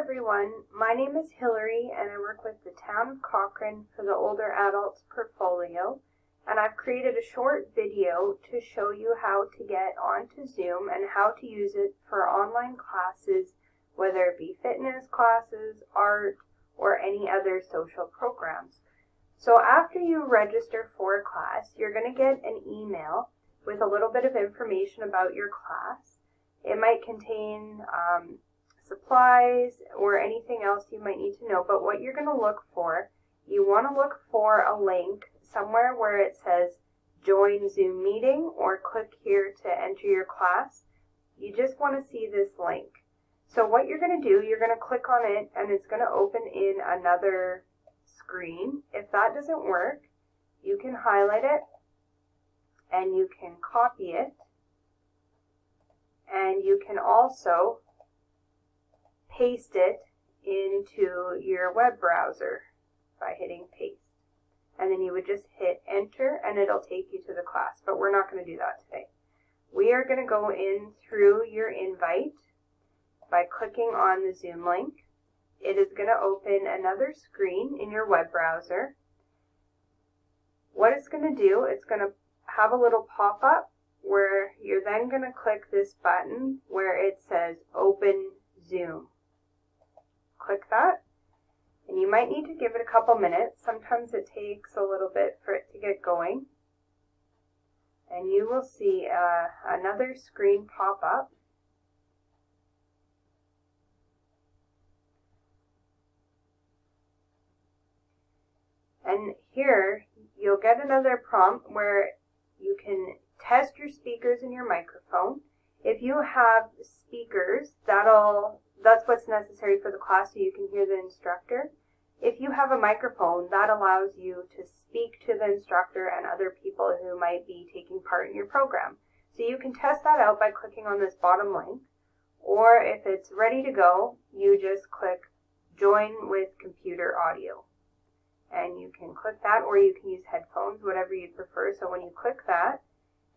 everyone, my name is Hillary and I work with the Town of Cochrane for the Older Adults Portfolio, and I've created a short video to show you how to get onto Zoom and how to use it for online classes, whether it be fitness classes, art, or any other social programs. So after you register for a class, you're going to get an email with a little bit of information about your class. It might contain supplies or anything else you might need to know, but what you're going to look for, you want to look for a link somewhere where it says join Zoom meeting or click here to enter your class. You just want to see this link. So what you're going to do, you're going to click on it and it's going to open in another screen. If that doesn't work, you can highlight it and you can copy it, and you can also paste it into your web browser by hitting paste. And then you would just hit enter and it'll take you to the class, but we're not going to do that today. We are going to go in through your invite by clicking on the Zoom link. It is going to open another screen in your web browser. What it's going to do, it's going to have a little pop-up where you're then going to click this button where it says Open Zoom. Click that, and you might need to give it a couple minutes. Sometimes it takes a little bit for it to get going. And you will see another screen pop up. And here you'll get another prompt where you can test your speakers and your microphone. If you have speakers, that's what's necessary for the class so you can hear the instructor. If you have a microphone, that allows you to speak to the instructor and other people who might be taking part in your program. So you can test that out by clicking on this bottom link, or if it's ready to go, you just click Join with Computer Audio. And you can click that, or you can use headphones, whatever you prefer. So when you click that,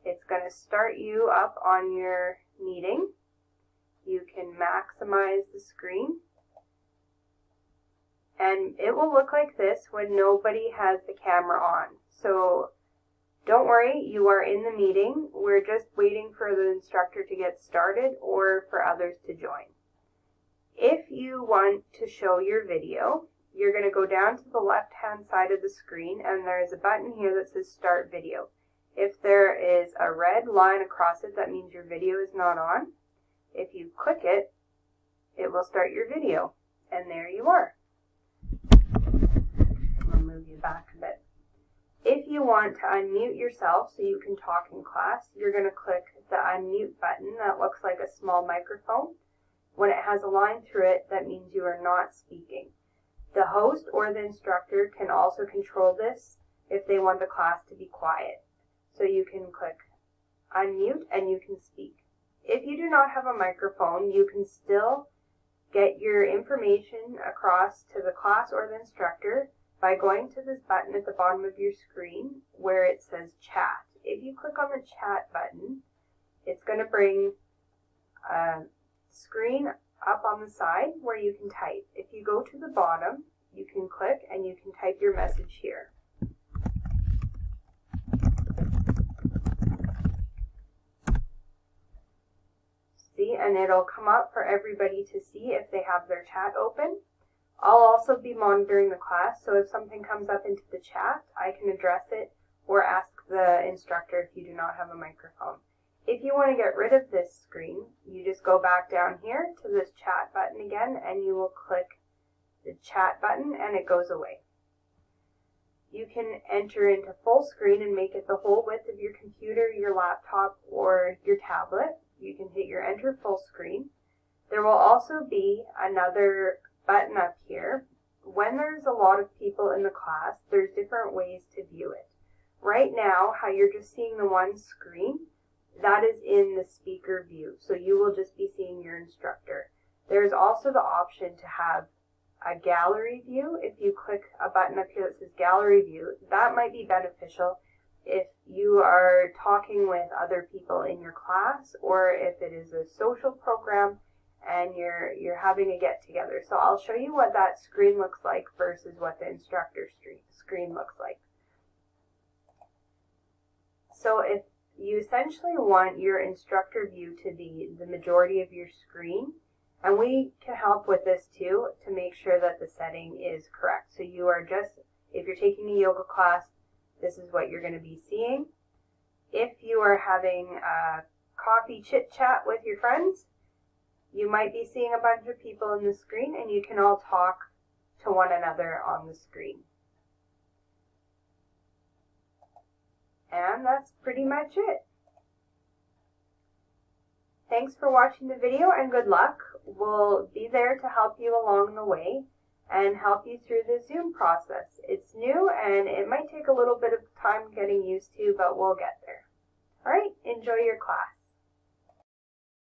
it's going to start you up on your meeting. You can maximize the screen. And it will look like this when nobody has the camera on. So don't worry, you are in the meeting. We're just waiting for the instructor to get started or for others to join. If you want to show your video, you're going to go down to the left-hand side of the screen and there is a button here that says Start Video. If there is a red line across it, that means your video is not on. If you click it, it will start your video. And there you are. I'll move you back a bit. If you want to unmute yourself so you can talk in class, you're going to click the unmute button that looks like a small microphone. When it has a line through it, that means you are not speaking. The host or the instructor can also control this if they want the class to be quiet. So you can click unmute and you can speak. If you do not have a microphone, you can still get your information across to the class or the instructor by going to this button at the bottom of your screen where it says chat. If you click on the chat button, it's going to bring a screen up on the side where you can type. If you go to the bottom, you can click and you can type your message here. See, and it'll come up for everybody to see if they have their chat open. I'll also be monitoring the class, so if something comes up into the chat, I can address it or ask the instructor if you do not have a microphone. If you want to get rid of this screen, you just go back down here to this chat button again and you will click the chat button and it goes away. You can enter into full screen and make it the whole width of your computer, your laptop, or your tablet. You can hit your enter full screen. There will also be another button up here. When there's a lot of people in the class, there's different ways to view it. Right now, how you're just seeing the one screen, that is in the speaker view. So you will just be seeing your instructor. There's also the option to have a gallery view. If you click a button up here that says gallery view, that might be beneficial if you are talking with other people in your class or if it is a social program and you're having a get together. So I'll show you what that screen looks like versus what the instructor screen looks like. So if you essentially want your instructor view to be the majority of your screen, and we can help with this too to make sure that the setting is correct. So you are just, if you're taking a yoga class, this is what you're going to be seeing. If you are having a coffee chit chat with your friends, you might be seeing a bunch of people in the screen, and you can all talk to one another on the screen. And that's pretty much it. Thanks for watching the video and good luck. We'll be there to help you along the way and help you through the Zoom process. It's new and it might take a little bit of time getting used to, but we'll get there. All right, enjoy your class.